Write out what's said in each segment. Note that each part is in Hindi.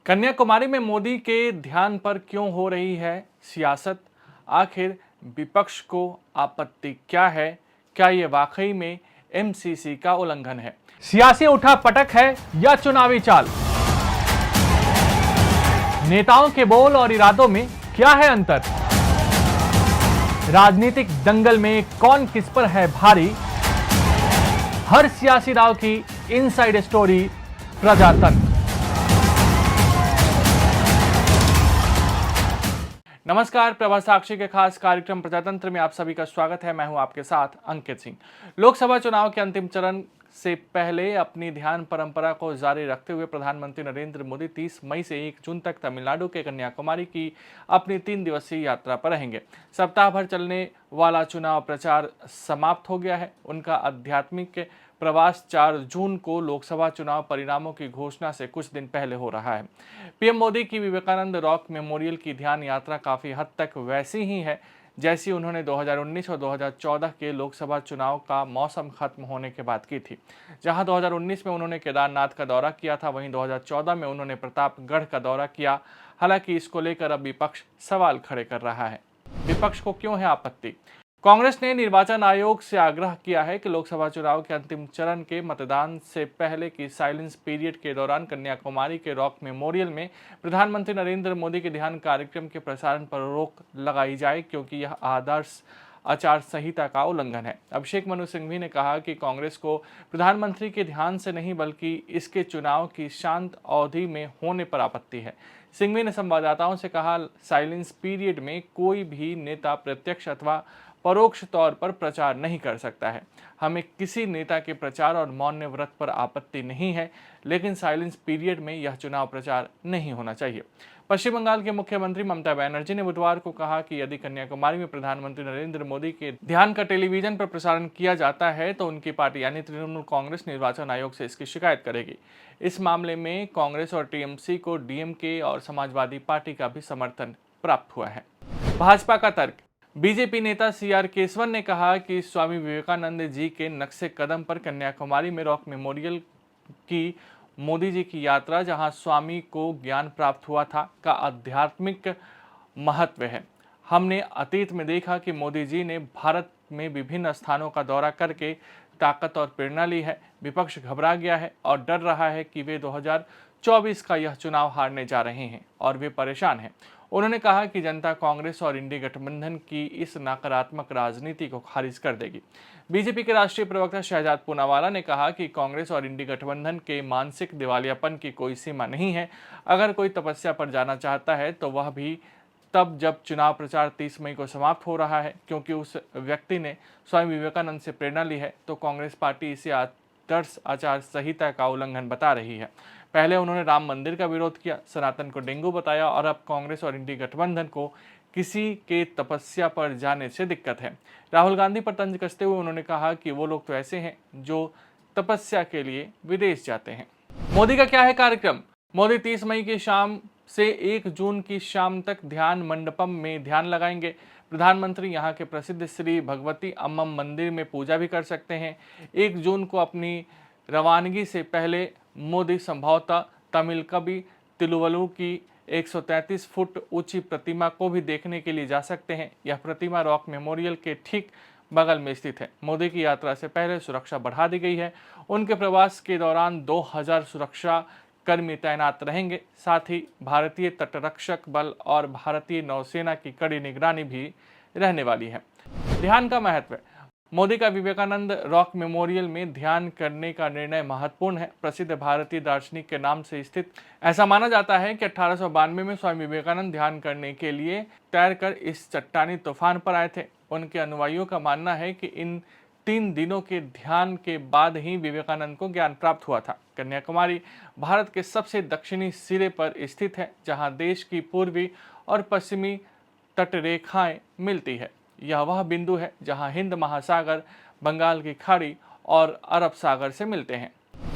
कन्याकुमारी में मोदी के ध्यान पर क्यों हो रही है सियासत? आखिर विपक्ष को आपत्ति क्या है? क्या ये वाकई में एमसीसी का उल्लंघन है? सियासी उठापटक है या चुनावी चाल? नेताओं के बोल और इरादों में क्या है अंतर? राजनीतिक दंगल में कौन किस पर है भारी? हर सियासी दांव की इनसाइड स्टोरी प्रजातंत्र। नमस्कार, प्रभा साक्षी के खास कार्यक्रम प्रजातंत्र में आप सभी का स्वागत है। मैं हूं आपके साथ अंकित सिंह। लोकसभा चुनाव के अंतिम चरण से पहले अपनी ध्यान परंपरा को जारी रखते हुए प्रधानमंत्री नरेंद्र मोदी 30 मई से 1 जून तक तमिलनाडु के कन्याकुमारी की अपनी 3 दिवसीय यात्रा पर रहेंगे। सप्ताह भर चलने वाला चुनाव प्रचार समाप्त हो गया है। उनका आध्यात्मिक प्रवास 4 जून को लोकसभा चुनाव परिणामों की घोषणा से कुछ दिन पहले हो रहा है। पीएम मोदी की विवेकानंद रॉक मेमोरियल की ध्यान यात्रा काफी हद तक वैसी ही है जैसी उन्होंने 2019 और 2014 के लोकसभा चुनाव का मौसम खत्म होने के बाद की थी। जहां 2019 में उन्होंने केदारनाथ का दौरा किया था, वहीं 2014 में उन्होंने प्रतापगढ़ का दौरा किया। हालांकि इसको लेकर अब विपक्ष सवाल खड़े कर रहा है। विपक्ष को क्यों है आपत्ति? कांग्रेस ने निर्वाचन आयोग से आग्रह किया है कि लोकसभा चुनाव के अंतिम चरण के मतदान से पहले की साइलेंस पीरियड के दौरान कन्याकुमारी के रॉक मेमोरियल में प्रधानमंत्री नरेंद्र मोदी के ध्यान कार्यक्रम के प्रसारण पर रोक लगाई जाए, क्योंकि यह आदर्श आचार संहिता का उल्लंघन है। अभिषेक मनु सिंघवी ने कहा कि कांग्रेस को प्रधानमंत्री के ध्यान से नहीं बल्कि इसके चुनाव की शांत अवधि में होने पर आपत्ति है। सिंघवी ने संवाददाताओं से कहा, साइलेंस पीरियड में कोई भी नेता प्रत्यक्ष अथवा परोक्ष तौर पर प्रचार नहीं कर सकता है। हमें किसी नेता के प्रचार और मौन व्रत पर आपत्ति नहीं है, लेकिन साइलेंस पीरियड में यह चुनाव प्रचार नहीं होना चाहिए। पश्चिम बंगाल के मुख्यमंत्री ममता बनर्जी ने बुधवार को कहा कि यदि कन्याकुमारी में प्रधानमंत्री नरेंद्र मोदी के ध्यान का टेलीविजन पर प्रसारण किया जाता है तो उनकी पार्टी यानी तृणमूल कांग्रेस निर्वाचन आयोग से इसकी शिकायत करेगी। इस मामले में कांग्रेस और टीएमसी को डीएमके और समाजवादी पार्टी का भी समर्थन प्राप्त हुआ है। भाजपा का तर्क। बीजेपी नेता सीआर केसवन ने कहा कि स्वामी विवेकानंद जी के नक्शे कदम पर कन्याकुमारी में रॉक मेमोरियल की मोदी जी की यात्रा, जहां स्वामी को ज्ञान प्राप्त हुआ था, का आध्यात्मिक महत्व है। हमने अतीत में देखा कि मोदी जी ने भारत में विभिन्न स्थानों का दौरा करके ताकत और प्रेरणा ली है। विपक्ष घबरा गया है और डर रहा है कि वे 2024 का यह चुनाव हारने जा रहे हैं और वे परेशान हैं। उन्होंने कहा कि जनता कांग्रेस और इंडी गठबंधन की इस नकारात्मक राजनीति को खारिज कर देगी। बीजेपी के राष्ट्रीय प्रवक्ता शहजाद पूनावाला ने कहा कि कांग्रेस और इंडी गठबंधन के मानसिक दिवालियापन की कोई सीमा नहीं है। अगर कोई तपस्या पर जाना चाहता है तो वह भी तब जब चुनाव प्रचार 30 मई को समाप्त हो रहा है, क्योंकि उस व्यक्ति ने स्वामी विवेकानंद से प्रेरणा ली है। तो कांग्रेस पार्टी इसे आदर्श आचार संहिता का उल्लंघन बता रही है। पहले उन्होंने राम मंदिर का विरोध किया, सनातन को डेंगू बताया और अब कांग्रेस और इंडी गठबंधन को किसी के तपस्या पर जाने से दिक्कत है। राहुल गांधी पर तंज कसते हुए उन्होंने कहा कि वो लोग तो ऐसे हैं जो तपस्या के लिए विदेश जाते हैं। मोदी का क्या है कार्यक्रम? मोदी 30 मई की शाम से 1 जून की शाम तक ध्यान मंडपम में ध्यान लगाएंगे। प्रधानमंत्री यहां के प्रसिद्ध श्री भगवती अम्मम मंदिर में पूजा भी कर सकते हैं। 1 जून को अपनी रवानगी से पहले मोदी संभवतः तमिल कवि तिरुवल्लुवर की 133 फुट ऊंची प्रतिमा को भी देखने के लिए जा सकते हैं। यह प्रतिमा रॉक मेमोरियल के ठीक बगल में स्थित है। मोदी की यात्रा से पहले सुरक्षा बढ़ा दी गई है। उनके प्रवास के दौरान 2000 सुरक्षा कर्मी तैनात रहेंगे। साथ ही भारतीय तटरक्षक बल और भारतीय नौसेना की कड़ी निगरानी भी रहने वाली है। ध्यान का महत्व। मोदी का विवेकानंद रॉक मेमोरियल में ध्यान करने का निर्णय महत्वपूर्ण है। प्रसिद्ध भारतीय दार्शनिक के नाम से स्थित ऐसा माना जाता है कि 1892 में स्वामी विवेकानंद ध्यान करने के लिए तैरकर इस चट्टानी तूफान पर आए थे। उनके अनुयायियों का मानना है कि इन 3 दिनों के ध्यान के बाद ही विवेकानंद को ज्ञान प्राप्त हुआ था। कन्याकुमारी भारत के सबसे दक्षिणी सिरे पर स्थित है, जहां देश की पूर्वी और पश्चिमी तटरेखाएं मिलती है। यह वह बिंदु है जहां हिंद महासागर, बंगाल की खाड़ी और अरब सागर से मिलते हैं।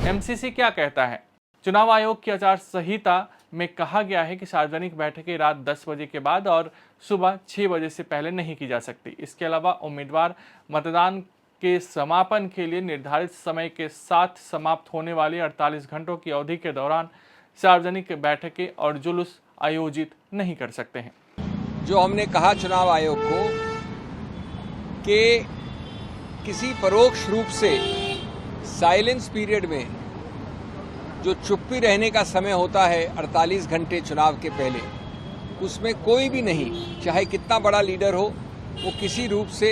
एमसीसी क्या कहता है? चुनाव आयोग की आचार संहिता में कहा गया है कि सार्वजनिक बैठकें रात 10 बजे के बाद और सुबह 6 बजे से पहले नहीं की जा सकती। इसके अलावा उम्मीदवार मतदान के समापन के लिए निर्धारित समय के साथ समाप्त होने वाली 48 घंटों की अवधि के दौरान सार्वजनिक बैठकें और जुलूस आयोजित नहीं कर सकते हैं। जो हमने कहा चुनाव आयोग को कि किसी परोक्ष रूप से साइलेंस पीरियड में जो चुप्पी रहने का समय होता है 48 घंटे चुनाव के पहले, उसमें कोई भी नहीं, चाहे कितना बड़ा लीडर हो, वो किसी रूप से,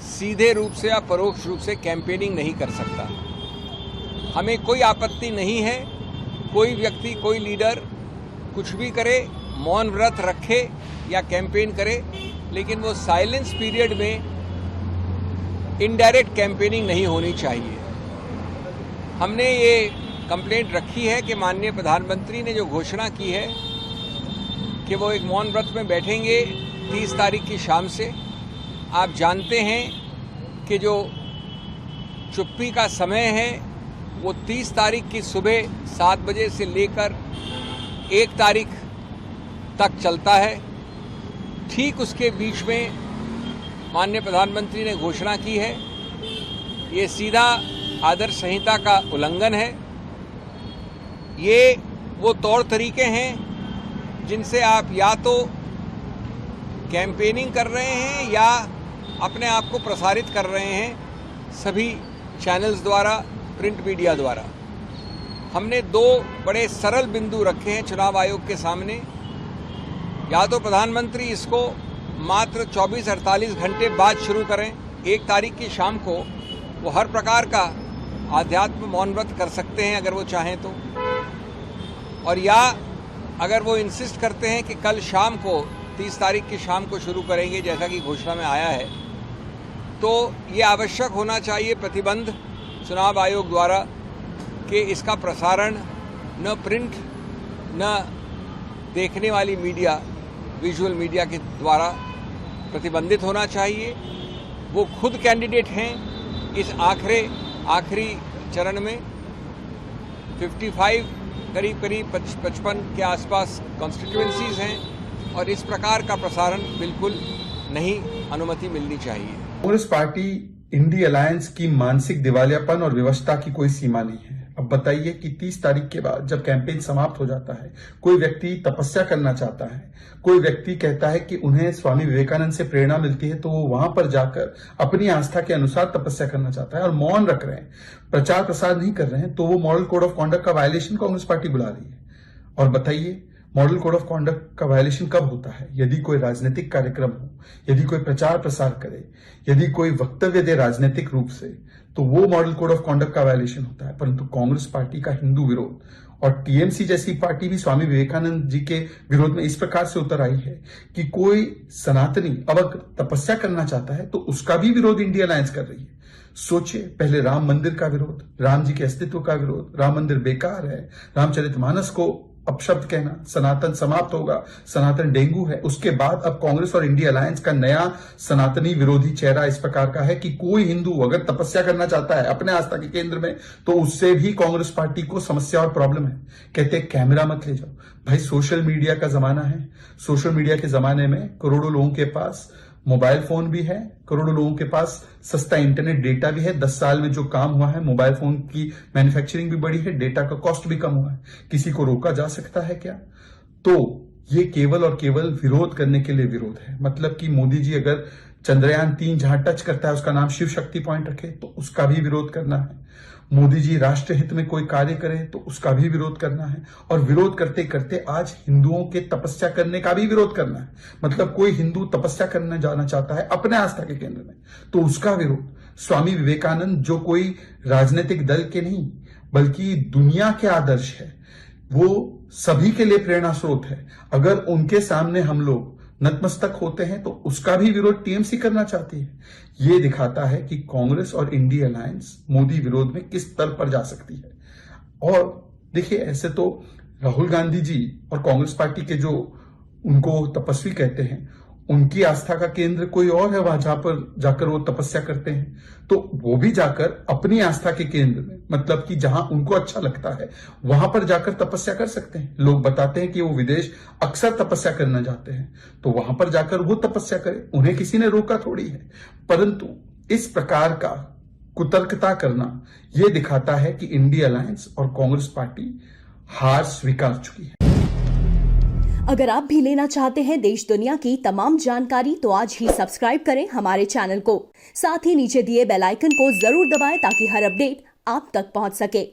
सीधे रूप से या परोक्ष रूप से कैंपेनिंग नहीं कर सकता। हमें कोई आपत्ति नहीं है, कोई व्यक्ति, कोई लीडर कुछ भी करे, मौन व्रत रखे या कैंपेन करे, लेकिन वो साइलेंस पीरियड में इनडायरेक्ट कैंपेनिंग नहीं होनी चाहिए। हमने ये कंप्लेंट रखी है कि माननीय प्रधानमंत्री ने जो घोषणा की है कि वो एक मौन व्रत में बैठेंगे 30 तारीख की शाम से। आप जानते हैं कि जो चुप्पी का समय है वो 30 तारीख की सुबह 7 बजे से लेकर 1 तारीख तक चलता है। ठीक उसके बीच में माननीय प्रधानमंत्री ने घोषणा की है, ये सीधा आदर्श संहिता का उल्लंघन है। ये वो तौर तरीके हैं जिनसे आप या तो कैंपेनिंग कर रहे हैं या अपने आप को प्रसारित कर रहे हैं सभी चैनल्स द्वारा, प्रिंट मीडिया द्वारा। हमने 2 बड़े सरल बिंदु रखे हैं चुनाव आयोग के सामने। या तो प्रधानमंत्री इसको मात्र 24-48 घंटे बाद शुरू करें, 1 तारीख की शाम को वो हर प्रकार का आध्यात्म मौन व्रत कर सकते हैं अगर वो चाहें तो, और या अगर वो इंसिस्ट करते हैं कि कल शाम को 30 तारीख की शाम को शुरू करेंगे जैसा कि घोषणा में आया है, तो ये आवश्यक होना चाहिए प्रतिबंध चुनाव आयोग द्वारा कि इसका प्रसारण न प्रिंट न देखने वाली मीडिया, विजुअल मीडिया के द्वारा प्रतिबंधित होना चाहिए। वो खुद कैंडिडेट हैं इस आखिरी चरण में। 55 करीब 55 के आसपास कॉन्स्टिट्यूएंसीज हैं और इस प्रकार का प्रसारण बिल्कुल नहीं अनुमति मिलनी चाहिए। कांग्रेस पार्टी इंडी अलायंस की मानसिक दिवालियापन और विवशता की कोई सीमा नहीं है। अब बताइए कि 30 तारीख के बाद जब कैंपेन समाप्त हो जाता है, कोई व्यक्ति तपस्या करना चाहता है, कोई व्यक्ति कहता है कि उन्हें स्वामी विवेकानंद से प्रेरणा मिलती है, तो वो वहां पर जाकर अपनी आस्था के अनुसार तपस्या करना चाहता है और मौन रख रहे हैं, प्रचार प्रसार नहीं कर रहे हैं, तो वो मॉडल कोड ऑफ कॉन्डक्ट का वायलेशन कांग्रेस पार्टी बुला रही है। और बताइए, मॉडल कोड ऑफ कॉन्डक्ट का वायलेशन कब होता है? यदि कोई राजनीतिक कार्यक्रम हो, यदि कोई प्रचार प्रसार करे, यदि कोई वक्तव्य दे राजनीतिक रूप से, तो वो मॉडल कोड ऑफ कॉन्डक्ट का वायलेशन होता है। परंतु कांग्रेस पार्टी का हिंदू विरोध, और टीएमसी जैसी पार्टी भी स्वामी विवेकानंद जी के विरोध में इस प्रकार से उतर आई है कि कोई सनातनी अब तपस्या करना चाहता है तो उसका भी विरोध इंडिया अलायंस कर रही है। सोचिए, पहले राम मंदिर का विरोध, राम जी के अस्तित्व का विरोध, राम मंदिर बेकार है, रामचरितमानस को अपशब्द कहना, सनातन समाप्त होगा, सनातन डेंगू है। उसके बाद अब कांग्रेस और इंडिया अलायंस का नया सनातनी विरोधी चेहरा इस प्रकार का है कि कोई हिंदू अगर तपस्या करना चाहता है अपने आस्था के केंद्र में, तो उससे भी कांग्रेस पार्टी को समस्या और प्रॉब्लम है। कहते हैं कैमरा मत ले जाओ। भाई, सोशल मीडिया का जमाना है। सोशल मीडिया के जमाने में करोड़ों लोगों के पास मोबाइल फोन भी है, करोड़ों लोगों के पास सस्ता इंटरनेट डेटा भी है। 10 साल में जो काम हुआ है, मोबाइल फोन की मैन्युफैक्चरिंग भी बढ़ी है, डेटा का कॉस्ट भी कम हुआ है। किसी को रोका जा सकता है क्या? तो ये केवल और केवल विरोध करने के लिए विरोध है। मतलब कि मोदी जी अगर चंद्रयान 3 जहां टच करता है उसका नाम शिव शक्ति पॉइंट रखे तो उसका भी विरोध करना है। मोदी जी राष्ट्र हित में कोई कार्य करें तो उसका भी विरोध करना है। और विरोध करते करते आज हिंदुओं के तपस्या करने का भी विरोध करना है। मतलब कोई हिंदू तपस्या करने जाना चाहता है अपने आस्था के केंद्र में तो उसका विरोध। स्वामी विवेकानंद जो कोई राजनीतिक दल के नहीं बल्कि दुनिया के आदर्श है, वो सभी के लिए प्रेरणा स्रोत है। अगर उनके सामने हम लोग नतमस्तक होते हैं तो उसका भी विरोध टीएमसी करना चाहती है। ये दिखाता है कि कांग्रेस और इंडिया अलायंस मोदी विरोध में किस स्तर पर जा सकती है। और देखिए, ऐसे तो राहुल गांधी जी और कांग्रेस पार्टी के जो उनको तपस्वी कहते हैं, उनकी आस्था का केंद्र कोई और है, वहां जहां पर जाकर वो तपस्या करते हैं, तो वो भी जाकर अपनी आस्था के केंद्र में, मतलब कि जहां उनको अच्छा लगता है वहां पर जाकर तपस्या कर सकते हैं। लोग बताते हैं कि वो विदेश अक्सर तपस्या करना चाहते हैं, तो वहां पर जाकर वो तपस्या करें, उन्हें किसी ने रोका थोड़ी है। परंतु इस प्रकार का कुतर्कता करना यह दिखाता है कि इंडिया अलायंस और कांग्रेस पार्टी हार स्वीकार चुकी है। अगर आप भी लेना चाहते हैं देश दुनिया की तमाम जानकारी तो आज ही सब्सक्राइब करें हमारे चैनल को। साथ ही नीचे दिए बेल आइकन को जरूर दबाएं ताकि हर अपडेट आप तक पहुंच सके।